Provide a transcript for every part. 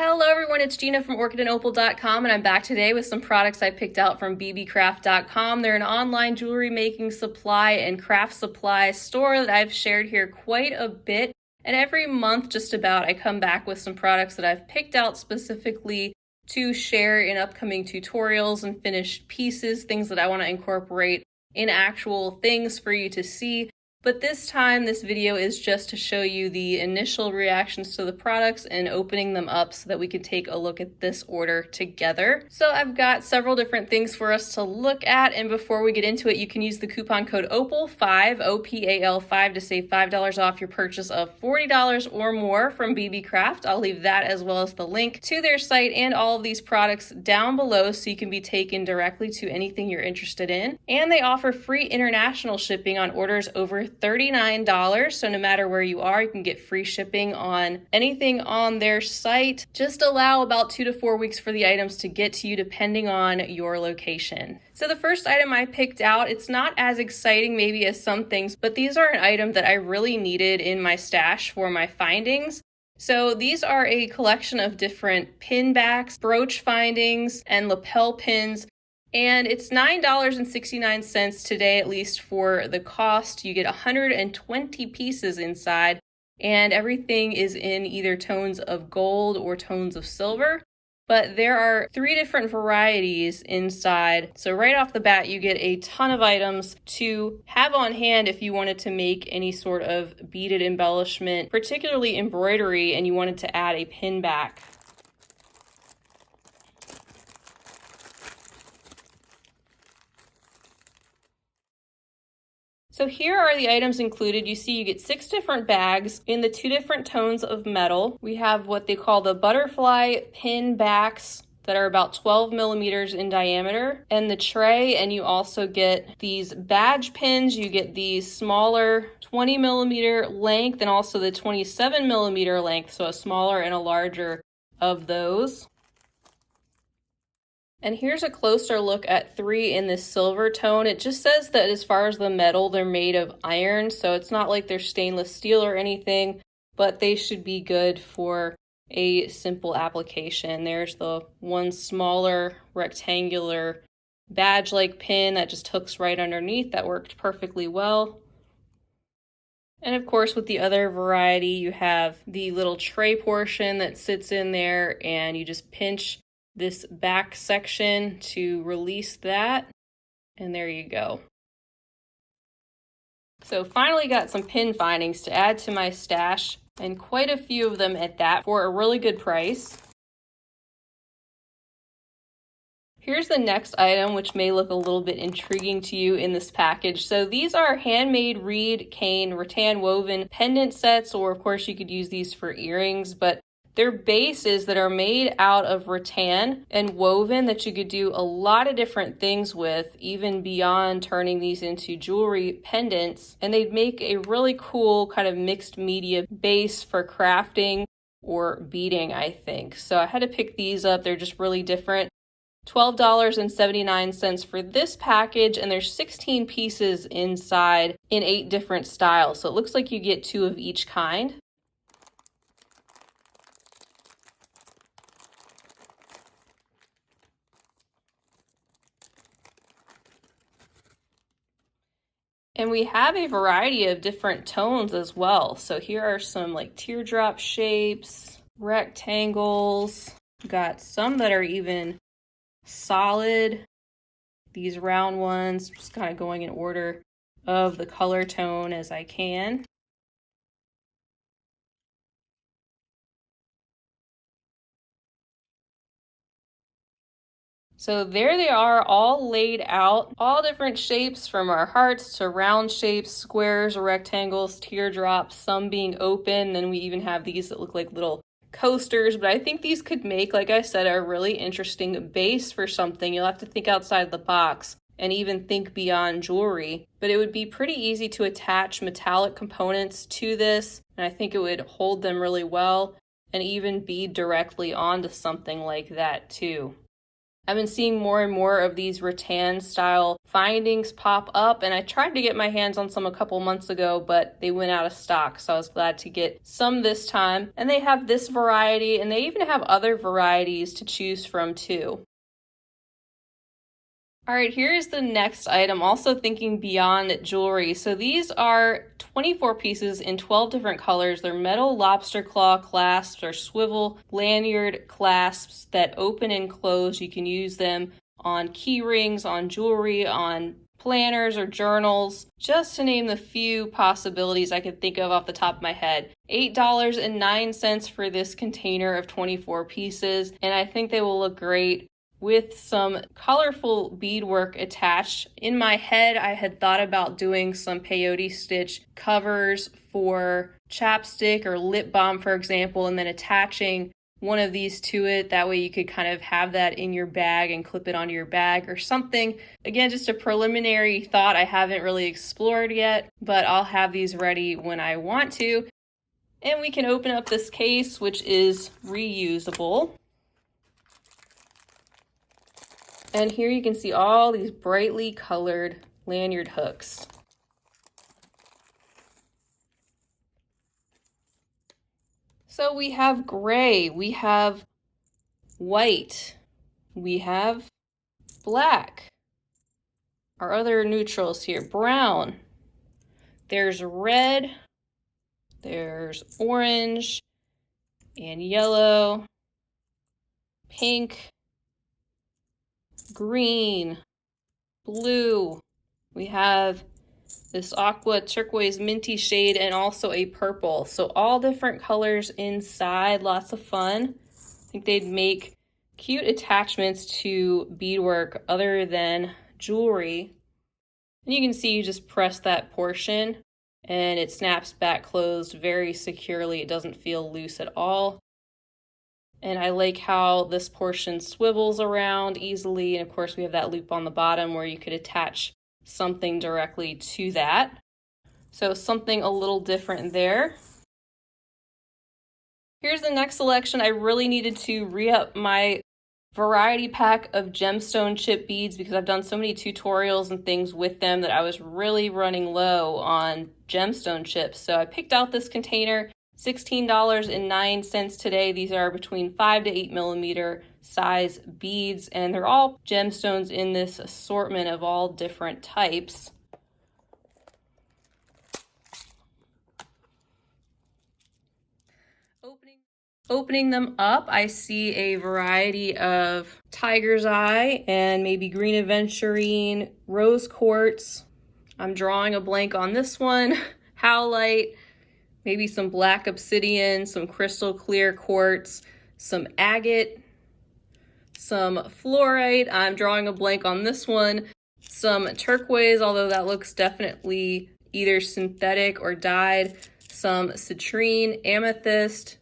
Hello everyone, it's Gina from orchidandopal.com, and I'm back today with some products I picked out from Beebeecraft.com. They're an online jewelry making supply and craft supply store that I've shared here quite a bit. And every month just about I come back with some products that I've picked out specifically to share in upcoming tutorials and finished pieces, things that I want to incorporate in actual things for you to see. But this time, this video is just to show you the initial reactions to the products and opening them up so that we can take a look at this order together. So I've got several different things for us to look at, and before we get into it, you can use the coupon code OPAL5, OPAL5, to save $5 off your purchase of $40 or more from Beebecraft. I'll leave that as well as the link to their site and all of these products down below so you can be taken directly to anything you're interested in. And they offer free international shipping on orders over $39, so no matter where you are, you can get free shipping on anything on their site. Just allow about 2 to 4 weeks for the items to get to you depending on your location. So the first item I picked out, it's not as exciting maybe as some things, but these are an item that I really needed in my stash for my findings. So these are a collection of different pin backs, brooch findings, and lapel pins. And it's $9.69 today, at least for the cost. You get 120 pieces inside, and everything is in either tones of gold or tones of silver. But there are 3 different varieties inside. So right off the bat, you get a ton of items to have on hand if you wanted to make any sort of beaded embellishment, particularly embroidery, and you wanted to add a pin back. So here are the items included. You see you get 6 different bags in the 2 different tones of metal. We have what they call the butterfly pin backs that are about 12 millimeters in diameter, and the tray, and you also get these badge pins. You get these smaller 20 millimeter length and also the 27 millimeter length, so a smaller and a larger of those. And here's a closer look at 3 in this silver tone. It just says that as far as the metal, they're made of iron, so it's not like they're stainless steel or anything, but they should be good for a simple application. There's the one smaller rectangular badge-like pin that just hooks right underneath. That worked perfectly well. And of course, with the other variety, you have the little tray portion that sits in there, and you just pinch this back section to release that, and there you go. So finally got some pin findings to add to my stash, and quite a few of them at that for a really good price. Here's the next item, which may look a little bit intriguing to you in this package. So these are handmade reed, cane, rattan woven pendant sets, or of course you could use these for earrings, but they're bases that are made out of rattan and woven that you could do a lot of different things with, even beyond turning these into jewelry pendants. And they'd make a really cool kind of mixed media base for crafting or beading, I think. So I had to pick these up. They're just really different. $12.79 for this package, and there's 16 pieces inside in 8 different styles. So it looks like you get 2 of each kind. And we have a variety of different tones as well. So here are some like teardrop shapes, rectangles. Got some that are even solid. These round ones, just kind of going in order of the color tone as I can. So there they are, all laid out, all different shapes from our hearts to round shapes, squares, rectangles, teardrops, some being open. Then we even have these that look like little coasters, but I think these could make, like I said, a really interesting base for something. You'll have to think outside the box and even think beyond jewelry, but it would be pretty easy to attach metallic components to this, and I think it would hold them really well and even bead directly onto something like that too. I've been seeing more and more of these rattan style findings pop up, and I tried to get my hands on some a couple months ago, but they went out of stock, so I was glad to get some this time. And they have this variety, and they even have other varieties to choose from too. All right, here's the next item, also thinking beyond jewelry. So these are 24 pieces in 12 different colors. They're metal lobster claw clasps or swivel lanyard clasps that open and close. You can use them on key rings, on jewelry, on planners or journals, just to name the few possibilities I could think of off the top of my head. $8.09 for this container of 24 pieces, and I think they will look great with some colorful beadwork attached. In my head, I had thought about doing some peyote stitch covers for chapstick or lip balm, for example, and then attaching one of these to it. That way you could kind of have that in your bag and clip it onto your bag or something. Again, just a preliminary thought I haven't really explored yet, but I'll have these ready when I want to. And we can open up this case, which is reusable. And here you can see all these brightly colored lanyard hooks. So we have gray, we have white, we have black. Our other neutrals here, brown. There's red, there's orange and yellow, pink, green, blue. We have this aqua turquoise minty shade and also a purple. So all different colors inside, lots of fun. I think they'd make cute attachments to beadwork other than jewelry. And you can see you just press that portion and it snaps back closed very securely. It doesn't feel loose at all. And I like how this portion swivels around easily. And of course we have that loop on the bottom where you could attach something directly to that. So something a little different there. Here's the next selection. I really needed to re-up my variety pack of gemstone chip beads because I've done so many tutorials and things with them that I was really running low on gemstone chips. So I picked out this container. $16.09 today. These are between 5 to 8 millimeter size beads, and they're all gemstones in this assortment of all different types. Opening them up, I see a variety of tiger's eye and maybe green aventurine, rose quartz. I'm drawing a blank on this one. Howlite. Maybe some black obsidian, some crystal clear quartz, some agate, some fluorite. I'm drawing a blank on this one. Some turquoise, although that looks definitely either synthetic or dyed. Some citrine, amethyst,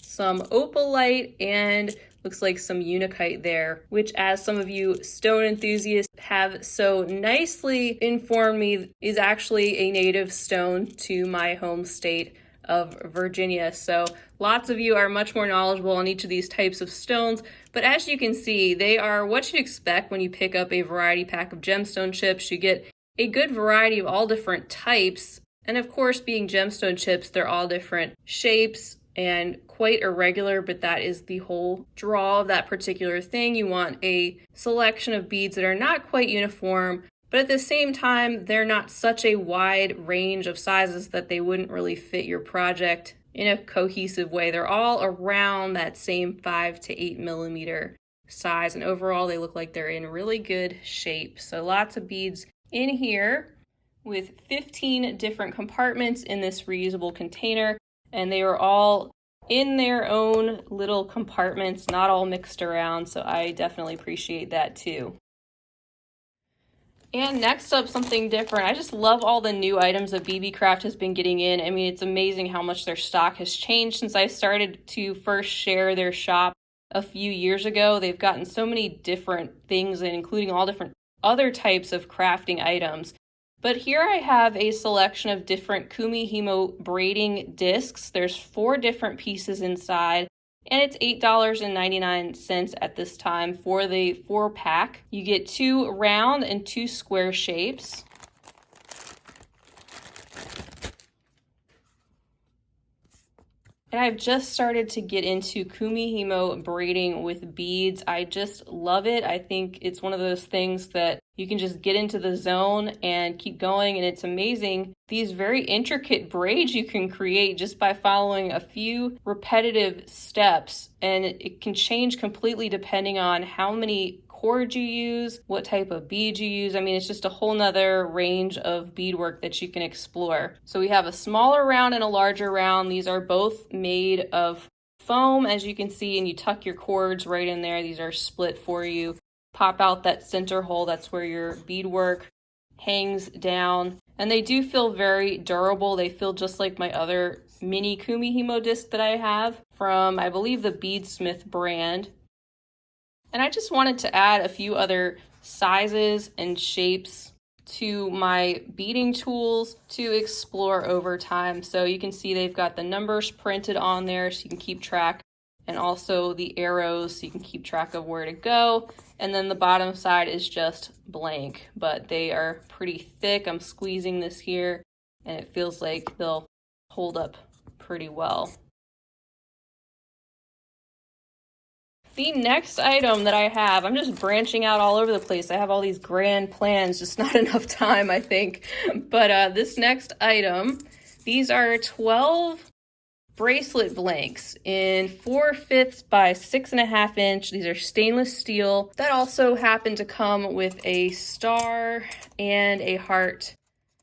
some opalite, and looks like some unakite there, which, as some of you stone enthusiasts have so nicely informed me, is actually a native stone to my home state of Virginia. So lots of you are much more knowledgeable on each of these types of stones, but as you can see, they are what you'd expect when you pick up a variety pack of gemstone chips. You get a good variety of all different types, and of course, being gemstone chips, they're all different shapes and quite irregular, but that is the whole draw of that particular thing. You want a selection of beads that are not quite uniform, but at the same time, they're not such a wide range of sizes that they wouldn't really fit your project in a cohesive way. They're all around that same 5 to 8 millimeter size, and overall they look like they're in really good shape. So lots of beads in here with 15 different compartments in this reusable container. And they were all in their own little compartments, not all mixed around, so I definitely appreciate that too. And next up, something different. I just love all the new items that Beebeecraft has been getting in. I mean, it's amazing how much their stock has changed since I started to first share their shop a few years ago. They've gotten so many different things in, including all different other types of crafting items. But here I have a selection of different Kumihimo braiding discs. There's 4 different pieces inside, And it's $8.99 at this time for the 4-pack. You get 2 round and 2 square shapes. And I've just started to get into Kumihimo braiding with beads. I just love it. I think it's one of those things that you can just get into the zone and keep going, and it's amazing. These very intricate braids you can create just by following a few repetitive steps, and it can change completely depending on how many cords you use, what type of beads you use. I mean, it's just a whole nother range of beadwork that you can explore. So we have a smaller round and a larger round. These are both made of foam, as you can see, and you tuck your cords right in there. These are split for you. Pop out that center hole. That's where your beadwork hangs down. And they do feel very durable. They feel just like my other mini Kumihimo disc that I have from, I believe, the Beadsmith brand. And I just wanted to add a few other sizes and shapes to my beading tools to explore over time. So you can see they've got the numbers printed on there so you can keep track, and also the arrows so you can keep track of where to go. And then the bottom side is just blank, but they are pretty thick. I'm squeezing this here and it feels like they'll hold up pretty well. The next item that I have, I'm just branching out all over the place. I have all these grand plans, just not enough time, I think. But this next item, these are 12 bracelet blanks in 4/5 by 6.5 inch. These are stainless steel that also happen to come with a star and a heart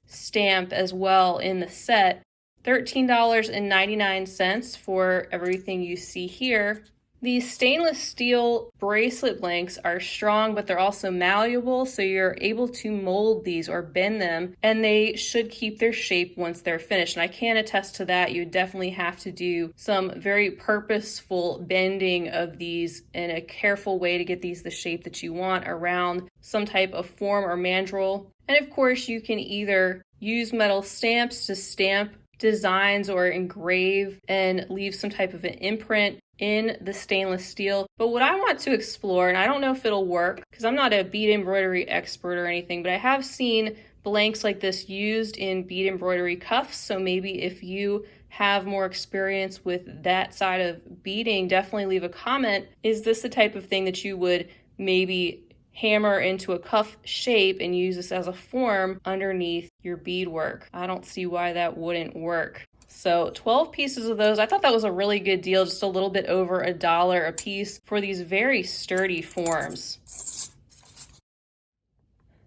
stamp as well in the set. $13.99 for everything you see here. These stainless steel bracelet blanks are strong, but they're also malleable, so you're able to mold these or bend them, and they should keep their shape once they're finished. And I can attest to that. You definitely have to do some very purposeful bending of these in a careful way to get these the shape that you want around some type of form or mandrel. And of course, you can either use metal stamps to stamp designs or engrave and leave some type of an imprint in the stainless steel. But what I want to explore, and I don't know if it'll work because I'm not a bead embroidery expert or anything, but I have seen blanks like this used in bead embroidery cuffs. So maybe if you have more experience with that side of beading, definitely leave a comment. Is this the type of thing that you would maybe hammer into a cuff shape and use this as a form underneath your beadwork? I don't see why that wouldn't work. So 12 pieces of those. I thought that was a really good deal, just a little bit over $1 a piece for these very sturdy forms.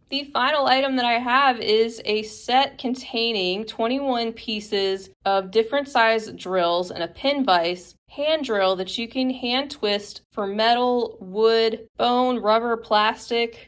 The final item that I have is a set containing 21 pieces of different size drills and a pin vise hand drill that you can hand twist for metal, wood, bone, rubber, plastic,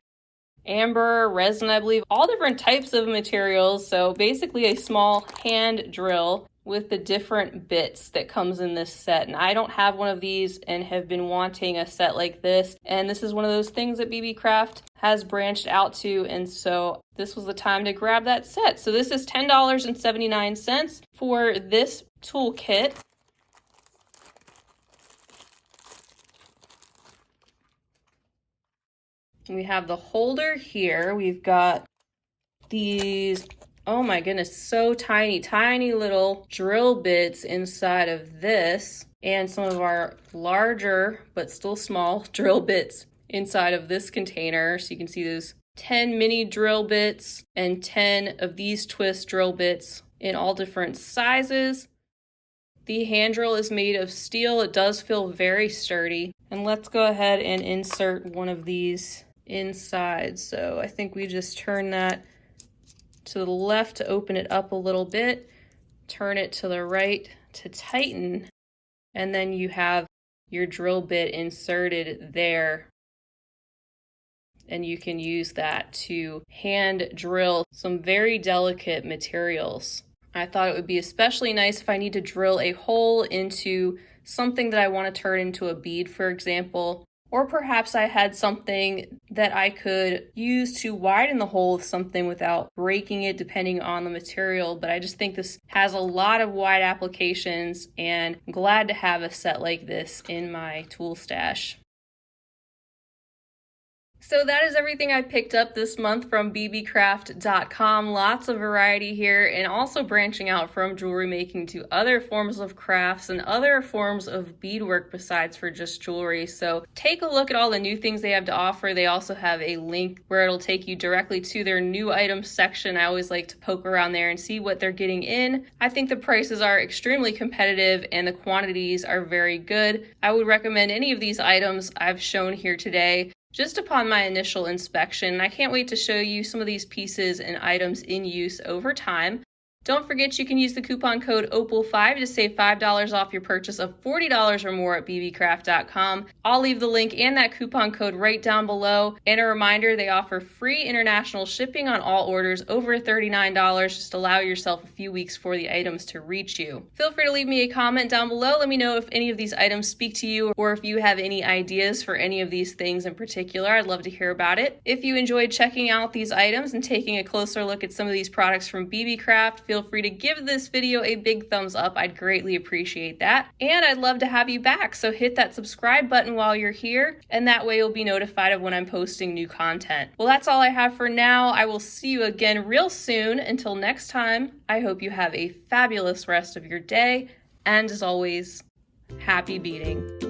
amber, resin, I believe, all different types of materials. So basically a small hand drill with the different bits that comes in this set. And I don't have one of these and have been wanting a set like this. And this is one of those things that Beebeecraft has branched out to. And so this was the time to grab that set. So this is $10.79 for this toolkit. We have the holder here. We've got these, oh my goodness, so tiny, tiny little drill bits inside of this, and some of our larger, but still small drill bits inside of this container. So you can see those 10 mini drill bits and 10 of these twist drill bits in all different sizes. The hand drill is made of steel. It does feel very sturdy. And let's go ahead and insert one of these inside. So I think we just turn that to the left to open it up a little bit, turn it to the right to tighten, and then you have your drill bit inserted there. And you can use that to hand drill some very delicate materials. I thought it would be especially nice if I need to drill a hole into something that I want to turn into a bead, for example, Or perhaps I had something that I could use to widen the hole of something without breaking it, depending on the material. But I just think this has a lot of wide applications, and I'm glad to have a set like this in my tool stash. So that is everything I picked up this month from Beebeecraft.com. Lots of variety here, and also branching out from jewelry making to other forms of crafts and other forms of beadwork besides for just jewelry. So take a look at all the new things they have to offer. They also have a link where it'll take you directly to their new items section. I always like to poke around there and see what they're getting in. I think the prices are extremely competitive and the quantities are very good. I would recommend any of these items I've shown here today just upon my initial inspection. I can't wait to show you some of these pieces and items in use over time. Don't forget you can use the coupon code OPAL5 to save $5 off your purchase of $40 or more at Beebeecraft.com. I'll leave the link and that coupon code right down below. And a reminder, they offer free international shipping on all orders over $39. Just allow yourself a few weeks for the items to reach you. Feel free to leave me a comment down below. Let me know if any of these items speak to you or if you have any ideas for any of these things in particular. I'd love to hear about it. If you enjoyed checking out these items and taking a closer look at some of these products from Beebeecraft, feel free to give this video a big thumbs up. I'd greatly appreciate that. And I'd love to have you back, so hit that subscribe button while you're here, and that way you'll be notified of when I'm posting new content. Well, that's all I have for now. I will see you again real soon. Until next time, I hope you have a fabulous rest of your day, and as always, happy beading.